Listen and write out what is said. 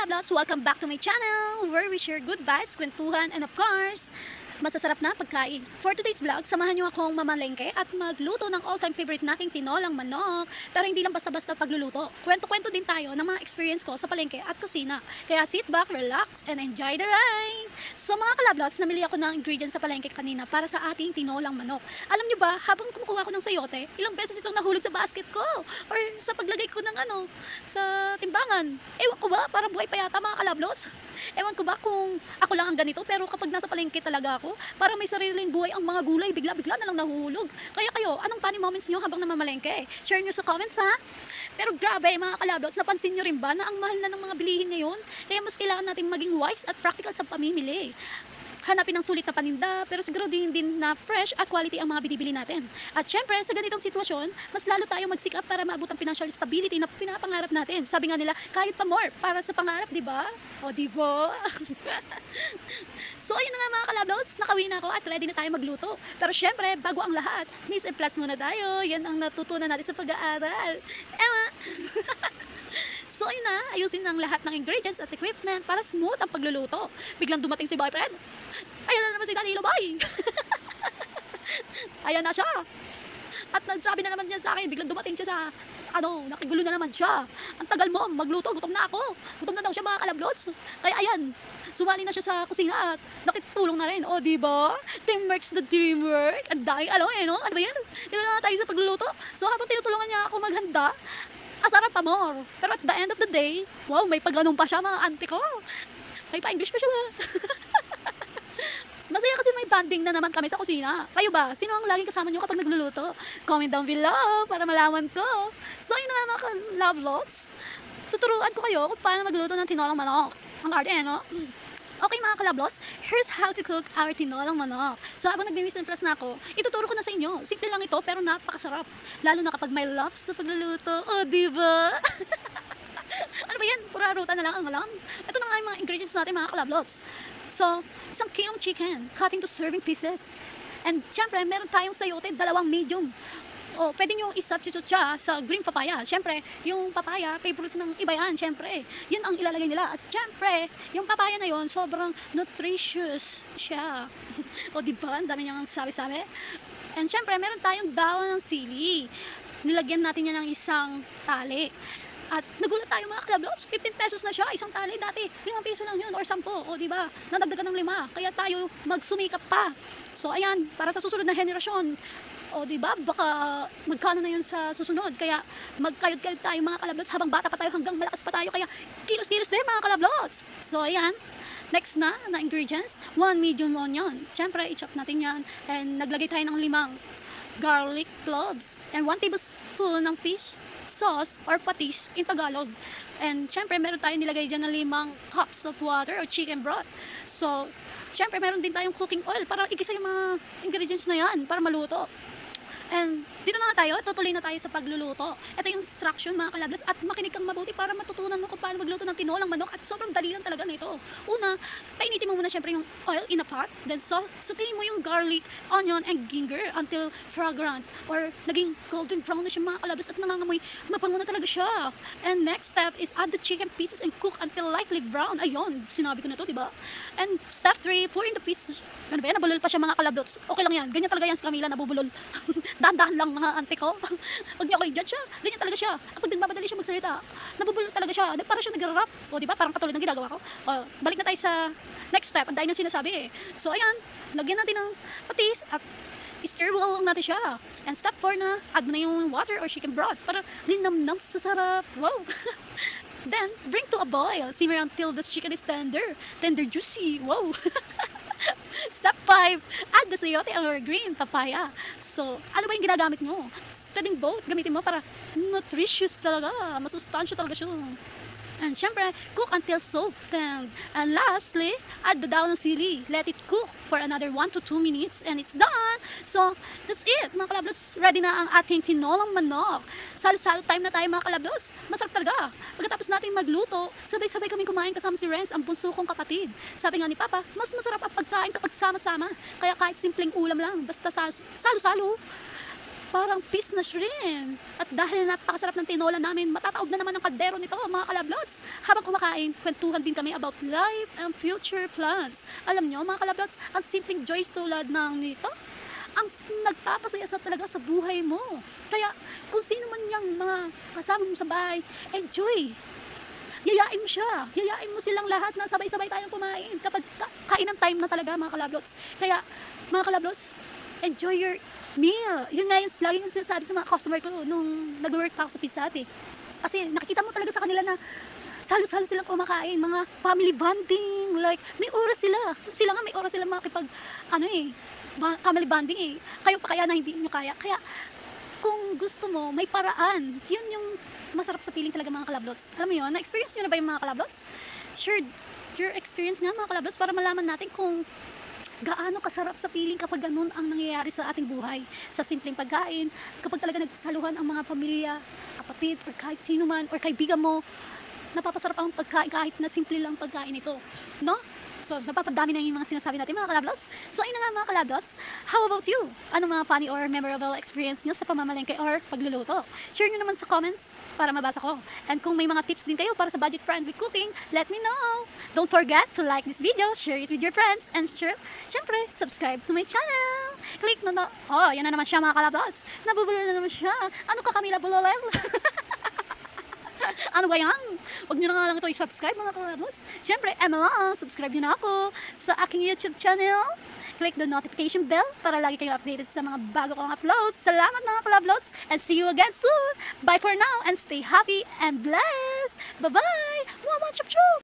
kalablas! Welcome back to my channel where we share good vibes, kwentuhan, and of course, masasarap na pagkain. For today's vlog, samahan nyo akong mamalengke at magluto ng all-time favorite nating tinolang manok. Pero hindi lang basta-basta pagluluto. Kwento-kwento din tayo ng mga experience ko sa palengke at kusina. Kaya sit back, relax, and enjoy the ride! So mga kalablas, namili ako ng ingredients sa palengke kanina para sa ating tinolang manok. Alam nyo ba, habang kumukuha ko ng sayote, ilang beses itong nahulog sa basket ko or sa paglagay ko ng sa timbangan. Ewan ko ba, parang buhay pa yata mga kalablos. Ewan ko ba kung ako lang ang ganito, pero kapag nasa palengke talaga ako, parang may sariling buhay ang mga gulay, bigla-bigla na lang nahuhulog. Kaya kayo, anong funny moments nyo habang namamalengke? Share nyo sa comments ha! Pero grabe mga kalablots, napansin nyo rin ba na ang mahal na ng mga bilihin ngayon? Kaya mas kailangan natin maging wise at practical sa pamimili. Hanapin ang sulit na paninda, pero siguro din na fresh at quality ang mga binibili natin. At syempre, sa ganitong sitwasyon, mas lalo tayo magsikap para maabot ang financial stability na pinapangarap natin. Sabi nga nila, kahit pa more para sa pangarap, di ba? O di ba? So ayun na nga mga kalablots, nakawin na ako at ready na tayo magluto. Pero syempre, bago ang lahat, Miss and Plus muna tayo. Yan ang natutunan natin sa pag-aaral. Ewa! So ayun na, ayusin ang lahat ng ingredients at equipment para smooth ang pagluluto. Biglang dumating si boyfriend. Ayan na naman si Danilo boy. Ayan na siya. At nagsabi na naman niya sa akin, biglang dumating siya sa nakigulo na naman siya. Ang tagal mo, magluto, gutom na ako. Gutom na daw siya mga kalablots. Kaya ayan, sumali na siya sa kusina at nakitulong na rin. O diba? Teamwork's the dreamwork. Ang dahil, no? Ano ba yan? Tinulungan na tayo sa pagluluto. So habang tinutulungan niya ako maghanda, asarap pa more. Pero at the end of the day, wow, may pagganong pa siya mga auntie ko. May pa-English pa siya. Masaya kasi may bonding na naman kami sa kusina. Kayo ba? Sino ang laging kasama nyo kapag nagluluto? Comment down below para malaman ko. So yun na mga love lots. Tuturuan ko kayo kung paano magluto ng tinolang manok. Ang arte, no? Okay mga kalablots, here's how to cook our tinolang manok. So habang nag-Miss and Plus na ako, ituturo ko na sa inyo. Simple lang ito pero napakasarap. Lalo na kapag may love sa pagluluto. O diba? Ano ba yan? Pura ruta na lang ang malam. Ito na nga yung mga ingredients natin mga kalablots. So, isang kilong chicken, cut into serving pieces. And syempre, meron tayong sayote, 2 medium. O, pwede nyo i-substitute siya sa green papaya. Syempre, yung papaya, favorite ng iba yan, syempre. Yun ang ilalagay nila. At syempre, yung papaya na yun, sobrang nutritious siya. O, diba? Ang dami niyang sabi-sabi. And syempre, meron tayong dahon ng sili. Nilagyan natin yan ng isang tali. At nagulat tayo mga kalablots, 15 pesos na siya, isang tali. Dati, 5 piso lang yun, or 10. O, diba? Nadagdagan ng 5. Kaya tayo magsumikap pa. So, ayan, para sa susunod na henerasyon. O, diba? Baka magkano na yun sa susunod. Kaya, magkayod-kayod tayo mga kalablots habang bata pa tayo hanggang malakas pa tayo. Kaya, kilos-kilos din mga kalablots. So, ayan. Next na ingredients, 1 medium onion. Siyempre, i-chop natin yan. And naglagay tayo ng 5 garlic cloves. And 1 tablespoon ng fish sauce or patis in Tagalog. And syempre meron tayong nilagay dyan ng 5 cups of water or chicken broth. So syempre meron din tayong cooking oil para igisa yung mga ingredients na yan para maluto. And dito na nga tayo, tutuloy na tayo sa pagluluto. Ito yung instruction mga kalablas at makinig kang mabuti para matutunan mo kung paano magluto ng tinolang manok at sobrang dali lang talaga na ito. Una, painitin mo muna syempre yung oil in a pot, then sautein mo yung garlic, onion, and ginger until fragrant or naging golden brown na siya mga kalablas at nangangamoy, mabango na talaga siya. And next step is add the chicken pieces and cook until lightly brown. Ayun, sinabi ko na to, diba? And step 3, pour in the pieces. Ano ba yan? Nabulol pa siya mga kalablots. Okay lang yan. Ganyan talaga yan si Camila, nabubulol. Dahan-dahan lang mga ante ko. Huwag niyo ako i-judge siya. Ganyan talaga siya. Kapag nagmamadali siya magsalita, nabubulol talaga siya. Parang siya nag-rap. O diba? Parang katulad ng ginagawa ko. O, balik na tayo sa next step. Ang dahil ng sinasabi eh. So ayan, lagyan natin ng patis at stir well natin siya. And step 4 na, add mo na yung water or chicken broth para linamnam sa sarap. Wow! Then, bring to a boil. Simmer until the chicken is tender, juicy. Wow! Step 5, add the sayote or green papaya. So, ano ba yung ginagamit mo? Pwedeng both gamitin mo para nutritious talaga. Masustansya talaga siya. And syempre, cook until softened. And lastly, add the daon ng sili. Let it cook for another 1 to 2 minutes and it's done. So, that's it. Mga kalablos, ready na ang ating tinolang manok. Salo-salo time na tayo mga kalablos. Masarap talaga. Pagkatapos natin magluto, sabay-sabay kaming kumain kasama si Renz, ang bunso kong kapatid. Sabi nga ni Papa, mas masarap ang pagkain kapag sama-sama. Kaya kahit simpleng ulam lang, basta salo-salo. parang business rin. At dahil napakasarap ng tinola namin, matataob na naman ang kaldero nito, mga kalablots. Habang kumakain, kwentuhan din kami about life and future plans. Alam nyo, mga kalablots, ang simpleng joys tulad ng nito, ang nagpapasaya sa talaga sa buhay mo. Kaya, kung sino man yung mga kasama mo sa bahay, enjoy. Yayain mo siya. Yayain mo silang lahat na sabay-sabay tayong kumain. Kapag kainan time na talaga, mga kalablots. Kaya, mga kalablots, enjoy your meal. Yun nga yung lagi yung sinasabi sa mga customer ko nung nag-work ako sa Pizza Hut eh. Kasi nakikita mo talaga sa kanila na salo-salo silang kumakain, mga family bonding, like, may oras sila. Sila nga may oras sila makipag, family bonding eh. Kayo pa kaya na hindi nyo kaya. Kaya, kung gusto mo, may paraan. Yun yung masarap sa feeling talaga, mga kalablots. Alam mo yun, na-experience nyo na ba yung mga kalablots? Share your experience nga, mga kalablots, para malaman natin kung gaano kasarap sa feeling kapag ganun ang nangyayari sa ating buhay. Sa simpleng pagkain, kapag talaga nagsaluhan ang mga pamilya, kapatid, or kahit sino man, or kaibigan mo, napapasarap ang pagkain kahit na simple lang pagkain ito. No? So, napapadami na yung mga sinasabi natin, mga kalablots. So, ayun na nga, mga kalablots. How about you? Anong mga funny or memorable experience nyo sa pamamalengke or pagluluto? Share nyo naman sa comments para mabasa ko. And kung may mga tips din kayo para sa budget-friendly cooking, let me know. Don't forget to like this video, share it with your friends, and syempre, subscribe to my channel. Click na oh, yan na naman siya, mga kalablots. Nabubulol na naman siya. Ano ka, Camila Bulolel? Ano ba yan? Huwag nyo na nga lang ito i-subscribe, mga kalablots. Siyempre, subscribe nyo na ako sa aking YouTube channel. Click the notification bell para lagi kayo updated sa mga bago kong uploads. Salamat, mga kalablots, and see you again soon. Bye for now, and stay happy and blessed. Bye-bye! Mama Chup Chup!